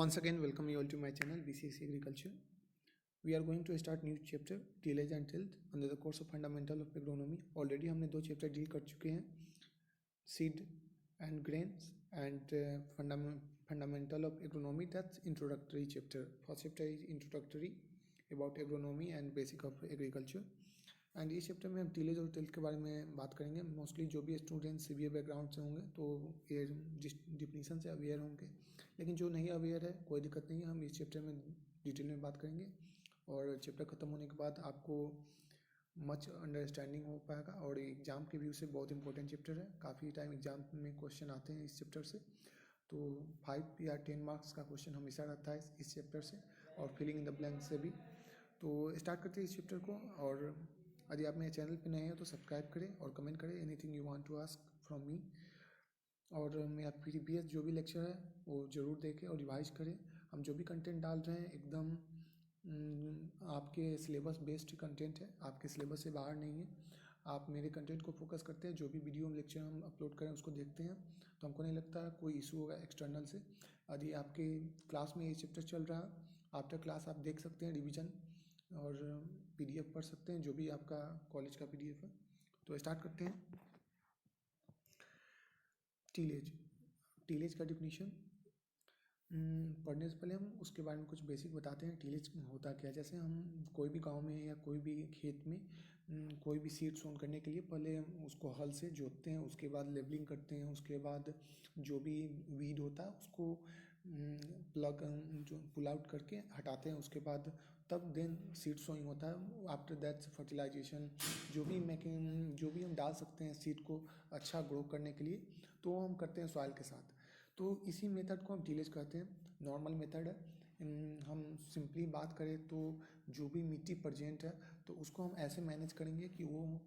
Once again, welcome you all to my channel BCS Agriculture. We are going to start new chapter tillage and tilth under the course of Fundamental of Agronomy. Already हमने दो chapter deal कर चुके हैं, seed and grains and Fundamental of Agronomy. That's introductory chapter. First chapter is introductory about agronomy and basic of agriculture. And इस chapter में हम tillage और tilth के बारे में बात करेंगे. मोस्टली जो भी स्टूडेंट्स सीवीए बैकग्राउंड से होंगे तो ये डिफिनीशन से अवेयर होंगे, लेकिन जो नहीं अवेयर है कोई दिक्कत नहीं है, हम इस चैप्टर में डिटेल में बात करेंगे और चैप्टर ख़त्म होने के बाद आपको मच अंडरस्टैंडिंग हो पाएगा. और एग्ज़ाम के व्यू से बहुत इंपॉर्टेंट चैप्टर है. काफ़ी टाइम एग्ज़ाम में क्वेश्चन आते हैं इस चैप्टर से, तो 5 या 10 मार्क्स का क्वेश्चन हमेशा रहता है इस चैप्टर से और फिलिंग इन द ब्लैंक से भी. तो स्टार्ट करते हैं इस चैप्टर को. और यदि आप मेरे चैनल पे नए हैं तो सब्सक्राइब करें और कमेंट करें anything you want to ask from me. और मेरा प्रीवियस जो भी लेक्चर है वो ज़रूर देखें और रिवाइज करें. हम जो भी कंटेंट डाल रहे हैं एकदम आपके सिलेबस बेस्ड कंटेंट है, आपके सिलेबस से बाहर नहीं है. आप मेरे कंटेंट को फोकस करते हैं, जो भी वीडियो लेक्चर हम अपलोड करें उसको देखते हैं, तो हमको नहीं लगता कोई इशू होगा एक्सटर्नल से. यदि आपके क्लास में ये चैप्टर चल रहा है, आफ्टर क्लास आप देख सकते हैं रिवीजन और पीडीएफ पढ़ सकते हैं, जो भी आपका कॉलेज का पीडीएफ है. तो स्टार्ट करते हैं. टीलेज का डिफिनीशन पढ़ने से पहले हम उसके बारे में कुछ बेसिक बताते हैं. टीलेज होता क्या है. जैसे हम कोई भी गांव में या कोई भी खेत में कोई भी सीड सोन करने के लिए पहले उसको हल से जोतते हैं, उसके बाद लेवलिंग करते हैं, उसके बाद जो भी वीड होता है उसको पुल आउट करके हटाते हैं, उसके बाद तब देन सीड सोइंग होता है. आफ्टर दैट फर्टिलाइजेशन जो भी हम डाल सकते हैं सीड को अच्छा ग्रो करने के लिए, तो हम करते हैं सॉइल के साथ. तो इसी मेथड को हम टीलेज कहते हैं. नॉर्मल मेथड है. हम सिंपली बात करें तो जो भी मिट्टी प्रेजेंट है तो उसको हम ऐसे मैनेज करेंगे कि वो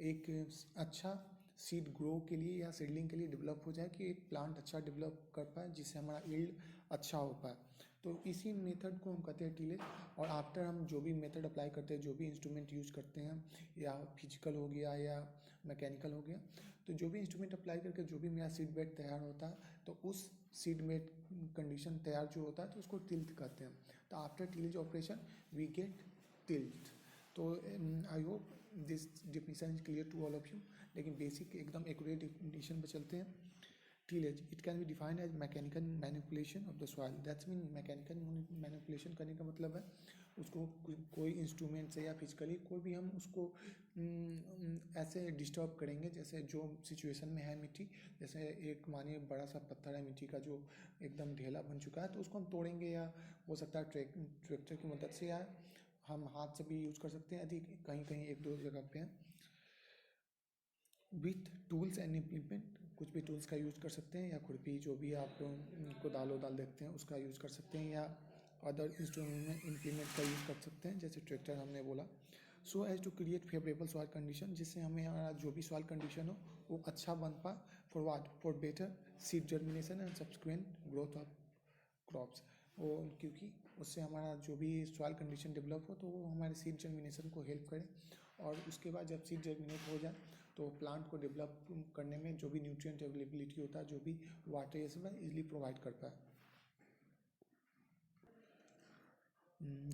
एक अच्छा सीड ग्रो के लिए या सीडलिंग के लिए डेवलप हो जाए, कि एक प्लांट अच्छा डेवलप कर पाए जिससे हमारा यील्ड अच्छा हो पाए. तो इसी मेथड को हम कहते हैं टीलेज. और आफ्टर हम जो भी मेथड अप्लाई करते हैं, जो भी इंस्ट्रूमेंट यूज करते हैं, या फिजिकल हो गया या मैकेनिकल हो गया, तो जो भी इंस्ट्रूमेंट अप्लाई करके जो भी मेरा सीड बेड तैयार होता है तो उस सीड बेड कंडीशन तैयार जो होता है तो उसको टिल्थ कहते हैं. तो after tillage operation we get tilth. तो I hope this definition is clear to all of you. लेकिन बेसिक एकदम एक्यूरेट डिफिनीशन पर चलते हैं. Tillage it can be defined as mechanical manipulation of the soil. That's mean mechanical manipulation करने का मतलब है उसको कोई इंस्ट्रूमेंट से या फिजिकली कोई भी हम उसको ऐसे डिस्टर्ब करेंगे. जैसे जो सिचुएशन में है मिट्टी, जैसे एक मानिए बड़ा सा पत्थर है मिट्टी का जो एकदम ढेला बन चुका है, तो उसको हम तोड़ेंगे, या हो सकता है ट्रैक्टर की मदद से, या हम हाथ से भी यूज कर सकते हैं यदि कहीं कहीं एक दो जगह पे हैं. विथ टूल्स एंड इम्प्लीमेंट, कुछ भी टूल्स का यूज़ कर सकते हैं, या खुरपी जो भी आप कोदाल देखते हैं उसका यूज़ कर सकते हैं, या अदर इंस्ट्रूमेंट इम्प्लीमेंट का यूज़ कर सकते हैं जैसे ट्रैक्टर हमने बोला. So as to create favourable soil condition, जिससे हमें हमारा जो भी सॉइल कंडीशन हो वो अच्छा बन पाए for better seed germination and subsequent growth of crops. वो क्योंकि उससे हमारा जो भी सॉइल कंडीशन डेवलप हो तो वो हमारे सीड जर्मिनेशन को हेल्प करे, और उसके बाद जब सीड जर्मिनेट हो जाए तो प्लांट को डेवलप करने में जो भी न्यूट्रिएंट अवेलेबिलिटी होता है, जो भी वाटर ये सब इजीली प्रोवाइड कर पाए.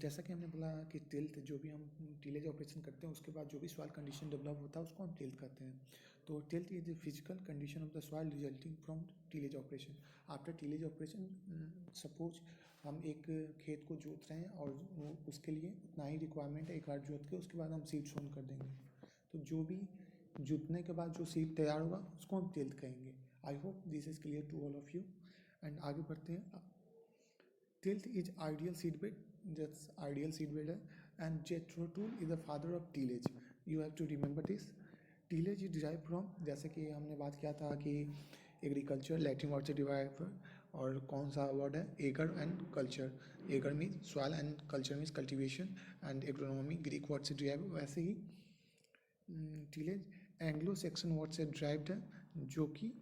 जैसा कि हमने बोला कि टिल्थ जो भी हम टीलेज ऑपरेशन करते हैं उसके बाद जो भी सॉइल कंडीशन डेवलप होता है उसको हम टिल्थ कहते हैं. तो tilth is the physical condition of the soil resulting from tillage operation. After tillage operation suppose हम एक खेत को जोत रहे हैं और उसके लिए उतना ही रिक्वायरमेंट है, एक बार जोत के उसके बाद हम सीड सोन कर देंगे. तो जो भी जोतने के बाद जो सीड तैयार होगा उसको हम टिल्थ कहेंगे. I hope this is clear to all of you. And आगे बढ़ते हैं. Tilth is ideal seedbed. That's ideal seedbed है. And Jethro Tull is the father of tillage. You have to remember this. Tillage is derived from, जैसे कि हमने बात किया था कि एग्रीकल्चर लैटिन वर्ड से डिराइव, और कौन सा वर्ड है, ager and culture. Ager means soil and culture means cultivation, and agronomy Greek word से डिराइव. वैसे ही टीलेज एंग्लो सेक्सन वर्ड से डिराइव्ड है, जो कि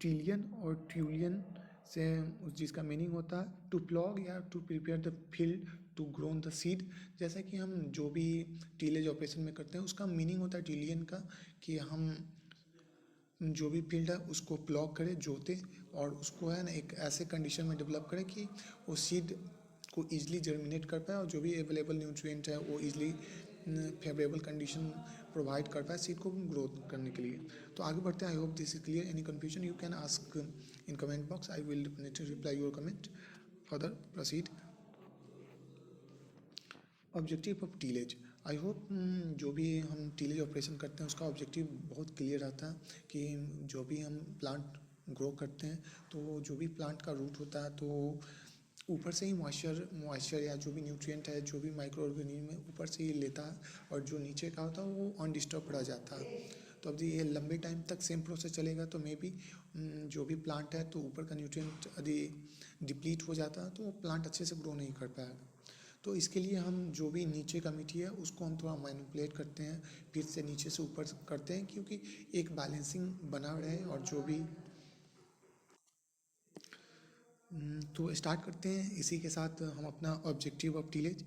टिलियन और ट्यूलियन से जिसका मीनिंग होता है टू प्लॉग या to prepare the field to grown the seed. जैसा कि हम जो भी टीलेज ऑपरेशन में करते हैं उसका मीनिंग होता है टिलियन का, कि हम जो भी फील्ड है उसको प्लॉग करे, जोते, और उसको है ना एक ऐसे कंडीशन में डेवलप करे कि वो सीड को ईजिली जर्मिनेट कर पाए, और जो भी अवेलेबल न्यूट्रिएंट है वो ईजिली फेवरेबल कंडीशन प्रोवाइड कर पाए सीड को ग्रोथ करने के लिए। तो आगे बढ़ते हैं। आई hope this is clear. Any confusion you can ask in comment box, I will definitely reply your comment. Further proceed. Objective of tillage. I hope जो भी हम टीलेज ऑपरेशन करते हैं उसका ऑब्जेक्टिव बहुत क्लियर रहता है कि जो भी हम प्लांट ग्रो करते हैं तो जो भी प्लांट का रूट होता है तो ऊपर से ही मॉइस्चर या जो भी न्यूट्रिएंट है, जो भी माइक्रो ऑर्गेनिज्म है ऊपर से ही लेता है, और जो नीचे का होता है वो अनडिस्टर्ब रह जाता है। तो अब ये लंबे टाइम तक सेम प्रोसेस चलेगा तो मे बी जो भी प्लांट है तो ऊपर का न्यूट्रिएंट यदि डिप्लीट हो जाता है तो वो प्लांट अच्छे से ग्रो नहीं कर पाएगा। तो इसके लिए हम जो भी नीचे का मिट्टी है उसको हम थोड़ा मैनिपुलेट करते हैं, फिर से नीचे से ऊपर करते हैं, क्योंकि एक बैलेंसिंग बना रहे। और जो भी तो स्टार्ट करते हैं इसी के साथ हम अपना ऑब्जेक्टिव ऑफ टीलेज,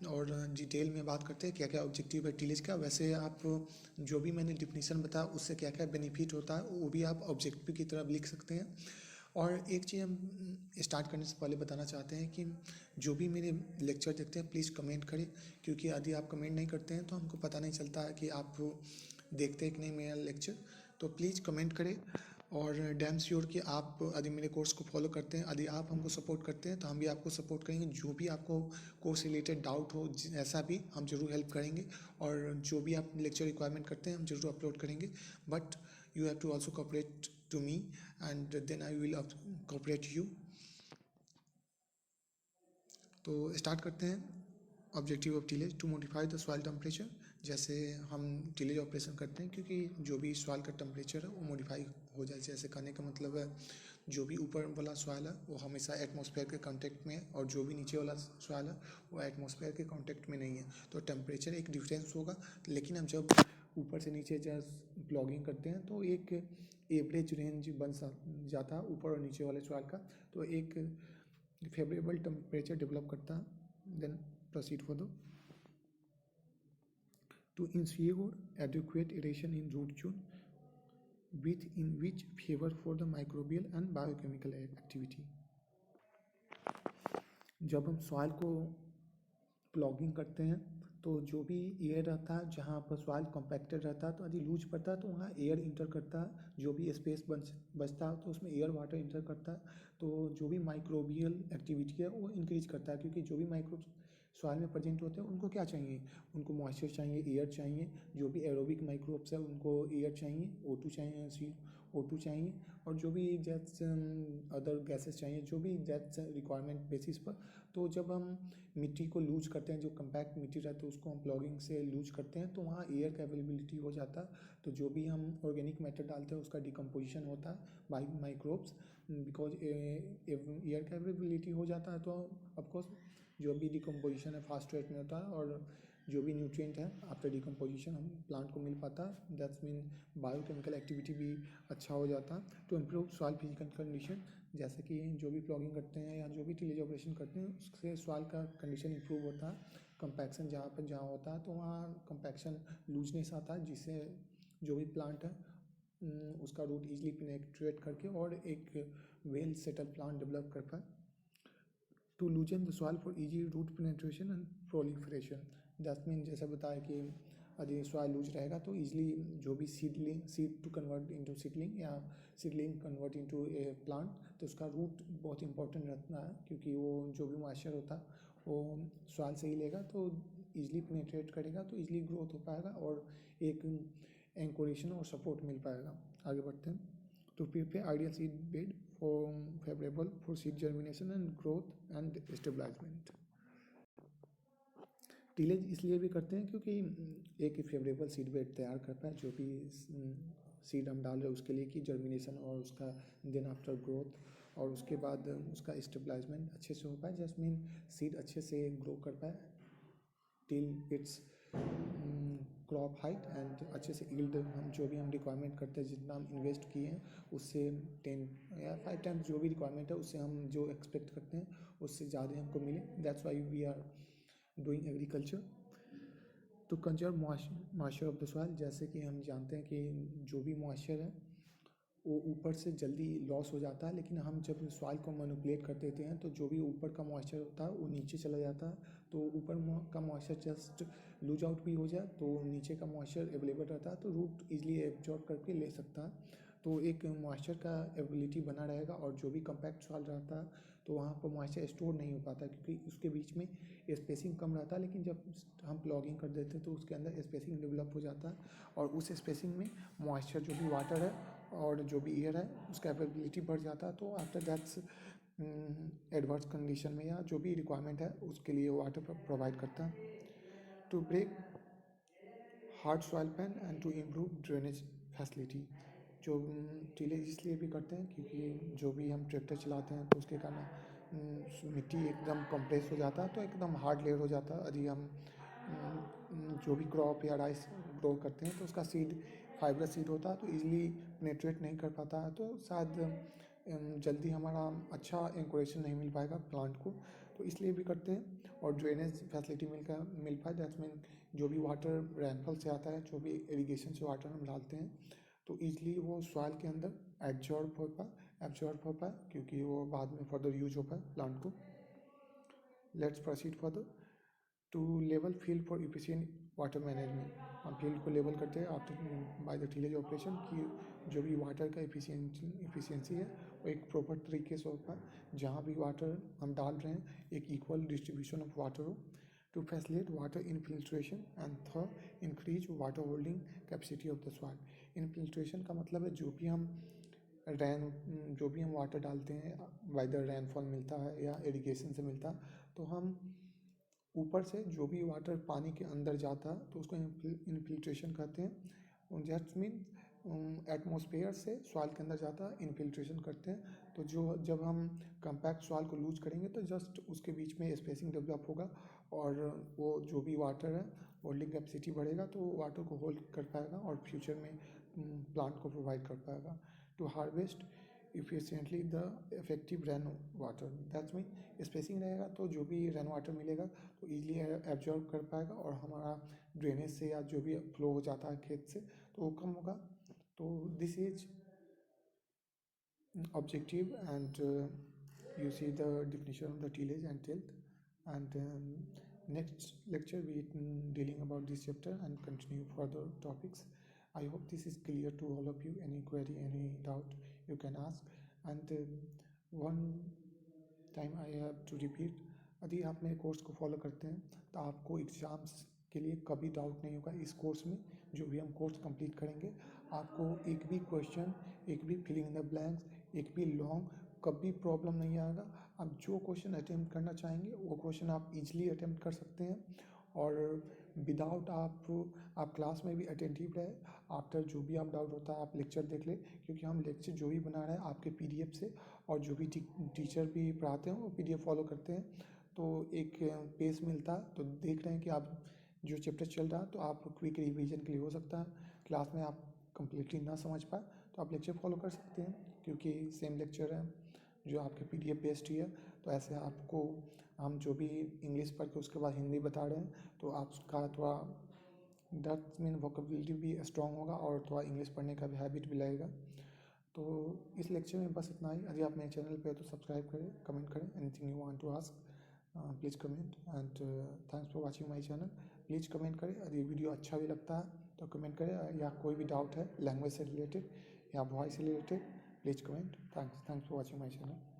और डिटेल में बात करते हैं क्या क्या ऑब्जेक्टिव है टीलेज का। वैसे आप जो भी मैंने डिफिनीसन बताया उससे क्या क्या बेनिफिट होता है वो भी आप ऑब्जेक्टिव की तरफ लिख सकते हैं। और एक चीज़ हम स्टार्ट करने से पहले बताना चाहते हैं कि जो भी मेरे लेक्चर देखते हैं प्लीज़ कमेंट करें, क्योंकि यदि आप कमेंट नहीं करते हैं तो हमको पता नहीं चलता है कि आप देखते हैं कि नहीं मेरा लेक्चर। तो प्लीज़ कमेंट करें, और डैम श्योर कि आप यदि मेरे कोर्स को फॉलो करते हैं, यदि आप हमको सपोर्ट करते हैं तो हम भी आपको सपोर्ट करेंगे। जो भी आपको कोर्स रिलेटेड डाउट हो ऐसा भी हम जरूर हेल्प करेंगे, और जो भी आप लेक्चर रिक्वायरमेंट करते हैं हम जरूर अपलोड करेंगे। But you have to also cooperate to me and then I will cooperate you. तो स्टार्ट करते हैं। Objective of tillage to modify the soil temperature. जैसे हम टीलेज ऑपरेशन करते हैं क्योंकि जो भी सॉइल का टेम्परेचर है वो मॉडिफाई हो जाए। जैसे कहने का मतलब है जो भी ऊपर वाला सॉइल है वो हमेशा एटमॉस्फेयर के कांटेक्ट में है, और जो भी नीचे वाला सॉइल है वो एटमॉस्फेयर के कांटेक्ट में नहीं है, तो टेम्परेचर एक डिफरेंस होगा। लेकिन हम जब ऊपर से नीचे जस्ट ब्लॉगिंग करते हैं तो एक एवरेज रेंज बन जाता है ऊपर और नीचे वाले सॉइल का, तो एक फेवरेबल टेम्परेचर डेवलप करता है। Then proceed further to ensure adequate aeration in root zone with in which favor for the microbial and biochemical activity। जब हम सॉइल को प्लॉगिंग करते हैं तो जो भी एयर रहता है जहाँ पर सॉइल कॉम्पैक्टेड रहता है तो यदि लूज पड़ता है तो वहाँ एयर इंटर करता है, जो भी स्पेस बचता है तो उसमें एयर वाटर इंटर करता है, तो जो भी माइक्रोबियल एक्टिविटी है वो इंक्रीज करता है। क्योंकि जो भी माइक्रो सॉइल में प्रेजेंट होते हैं उनको क्या चाहिए, उनको मॉइस्चर चाहिए, एयर चाहिए। जो भी एरोबिक माइक्रोब्स है उनको एयर चाहिए, O2 चाहिए, O2 चाहिए, और जो भी जैसे अदर गैसेस चाहिए, जो भी दैट्स रिक्वायरमेंट बेसिस पर। तो जब हम मिट्टी को लूज करते हैं, जो कम्पैक्ट मिट्टी रहती है उसको हम प्लॉगिंग से लूज करते हैं तो वहाँ एयर का अवेलेबिलिटी हो जाता है। तो जो भी हम ऑर्गेनिक मैटर डालते हैं उसका डिकम्पोजिशन होता है बाई माइक्रोब्स, बिकॉज एयर का अवेलेबिलिटी हो जाता है तो ऑफकोर्स जो भी डिकम्पोजिशन है फास्ट रेट में होता है, और जो भी न्यूट्रिएंट है आफ्टर डिकम्पोजिशन हम प्लांट को मिल पाता है। दैट्स मीन बायोकेमिकल एक्टिविटी भी अच्छा हो जाता है। तो इम्प्रूव सॉइल फिजिकल कंडीशन, जैसे कि जो भी प्लॉगिंग करते हैं या जो भी टीलेज ऑपरेशन करते हैं उससे सॉइल का कंडीशन इंप्रूव होता है। कंपैक्शन जहाँ होता है तो वहाँ कंपैक्शन लूजनेस आता है, जिससे जो भी प्लांट है उसका रूट इजीली पेनेट्रेट करके और एक वेल सेटल प्लांट डेवलप कर पाए। To loosen the soil for easy root penetration and proliferation. That mean जैसे बताया कि यदि सॉइल लूज रहेगा तो इजीली जो भी seed to convert into seedling या seedling convert into a plant, तो उसका रूट बहुत इंपॉर्टेंट रहता है, क्योंकि वो जो भी मॉइस्चर होता है वो सॉइल से ही लेगा तो इजीली पेनेट्रेट करेगा, तो इजीली ग्रोथ हो पाएगा और एक एंकोरेशन और सपोर्ट मिल पाएगा। आगे बढ़ते हैं। to prepare ideal seed bed for favorable for seed germination and growth and stabilizement। Tillage इसलिए भी करते हैं क्योंकि एक फेवरेबल सीड बेड तैयार करता है जो भी सीड हम डाल रहे हैं उसके लिए कि जर्मिनेशन और उसका देन आफ्टर ग्रोथ और उसके बाद उसका स्टेबलाइजमेंट अच्छे से हो पाए, जैसमीन सीड अच्छे से ग्रो कर पाए till it's crop height and अच्छे से यील्ड हम जो भी हम रिक्वायरमेंट करते हैं जितना हम इन्वेस्ट किए हैं उससे 10 या 5 टाइम्स जो भी रिक्वायरमेंट है उससे हम जो एक्सपेक्ट करते हैं उससे ज़्यादा हमको मिले। That's why we are doing agriculture. To conserve moisture of the soil, जैसे कि हम जानते हैं कि जो भी मॉइस्चर है वो ऊपर से जल्दी लॉस हो जाता है, लेकिन हम जब सॉइल को मैनिपुलेट कर देते हैं तो जो भी ऊपर का मॉइस्चर होता है वो नीचे चला जाता है। तो ऊपर का मॉइस्चर जस्ट लूज आउट भी हो जाए तो नीचे का मॉइस्चर अवेलेबल रहता है, तो रूट इजीली एब्जॉर्ब करके ले सकता है। तो एक मॉइस्चर का एबिलिटी बना रहेगा, और जो भी कम्पैक्ट सॉइल रहता है तो वहाँ पर मॉइस्चर स्टोर नहीं हो पाता, क्योंकि उसके बीच में स्पेसिंग कम रहता है। लेकिन जब हम प्लॉगिंग कर देते हैं तो उसके अंदर स्पेसिंग डेवलप हो जाता है, और उस स्पेसिंग में मॉइस्चर जो भी वाटर है और जो भी एयर है उसका अवेलेबिलिटी बढ़ जाता है। तो आफ्टर दैट्स एडवर्स कंडीशन में या जो भी रिक्वायरमेंट है उसके लिए वाटर प्रोवाइड करता है। To break hard soil pan and to improve drainage facility. जो टीलेज इसलिए भी करते हैं क्योंकि जो भी हम ट्रैक्टर चलाते हैं तो उसके कारण मिट्टी एकदम कंप्रेस हो जाता है, तो एकदम हार्ड लेयर हो जाता है। यदि हम जो भी क्रॉप या राइस ग्रो करते हैं तो उसका सीड फाइब्रस सीड होता है, तो इजीली पेनेट्रेट नहीं कर पाता है, तो शायद जल्दी हमारा अच्छा इंक्यूरेशन नहीं मिल पाएगा प्लांट को, तो इसलिए भी करते हैं। और ड्रेनेज फैसिलिटी मिल पाए, दैट्स मीन जो भी वाटर रेनफॉल से आता है, जो भी इरिगेशन से वाटर हम डालते हैं तो ईजिली वो सॉइल के अंदर एब्जॉर्ब हो पाए क्योंकि वो बाद में फर्दर यूज हो पाए प्लांट को। Let's proceed further to level field for efficient water management. हम फील्ड को लेवल करते हैं after by the tillage operation कि जो भी वाटर का इफिशियंसी है वो एक प्रॉपर तरीके से हो पाए, जहाँ भी वाटर हम डाल रहे हैं एक इक्वल डिस्ट्रीब्यूशन ऑफ वाटर हो। To facilitate water infiltration and third increase water holding capacity of the soil. Infiltration का मतलब है जो भी हम वाटर डालते हैं बाय द रेनफॉल मिलता है या इरिगेशन से मिलता है, तो हम ऊपर से जो भी वाटर पानी के अंदर जाता है तो उसको इनफिल्ट्रेशन कहते हैं। दैट्स मीन एटमॉस्फेयर से सॉइल के अंदर जाता है, इनफिल्ट्रेशन करते हैं। तो जब हम कम्पैक्ट सॉइल को लूज करेंगे तो जस्ट उसके बीच में स्पेसिंग डेवलप होगा, और वो जो भी वाटर है होल्डिंग कैपेसिटी बढ़ेगा तो वाटर को होल्ड कर पाएगा और फ्यूचर में प्लांट को प्रोवाइड कर पाएगा। To harvest efficiently the effective rain water, that's mean spacing रहेगा तो जो भी रेन वाटर मिलेगा तो ईजिली एब्जॉर्ब कर पाएगा, और हमारा ड्रेनेज से या जो भी फ्लो हो जाता है खेत से तो वो कम होगा। तो this is objective, and you see the definition of the tillage and tilth, and next lecture we dealing about this chapter and continue further topics. I hope this is clear to all of you. Any query, any doubt you can ask, and one time I have to repeat, यदि आप मेरे course को follow करते हैं तो आपको exams के लिए कभी डाउट नहीं होगा। इस कोर्स में जो भी हम कोर्स कंप्लीट करेंगे आपको एक भी क्वेश्चन, एक भी फिलिंग इन द ब्लैंक्स, एक भी लॉन्ग कभी प्रॉब्लम नहीं आएगा। आप जो क्वेश्चन अटेम्प्ट करना चाहेंगे वो क्वेश्चन आप इजीली अटेम्प्ट कर सकते हैं, और विदाउट आप क्लास में भी अटेंटिव रहे। आफ्टर जो भी आप डाउट होता है आप लेक्चर देख ले, क्योंकि हम लेक्चर जो भी बना रहे हैं आपके पीडीएफ से, और जो भी टीचर भी पढ़ाते हैं वो पीडीएफ फॉलो करते हैं, तो एक पेस मिलता है। तो देख रहे हैं कि आप जो चैप्टर चल रहा है तो आप क्विक रिवीजन के लिए हो सकता है क्लास में आप कंप्लीटली ना समझ पाए तो आप लेक्चर फॉलो कर सकते हैं, क्योंकि सेम लेक्चर है जो आपके पीडीएफ बेस्ड ही है। तो ऐसे आपको हम जो भी इंग्लिश पढ़ के उसके बाद हिंदी बता रहे हैं तो आपका थोड़ा दैट्स मीन वोकेबुलरी भी स्ट्रॉन्ग होगा, और थोड़ा इंग्लिश पढ़ने का भी हैबिट भी लगेगा। तो इस लेक्चर में बस इतना ही। यदि आप मेरे चैनल पे हो तो सब्सक्राइब करें, कमेंट करें, anything you want to ask please comment, and thanks for watching my channel. Please comment करें यदि वीडियो अच्छा भी लगता है तो कमेंट करें, या कोई भी डाउट है लैंग्वेज से रिलेटेड या वॉइस से related please comment. Thanks for watching my channel.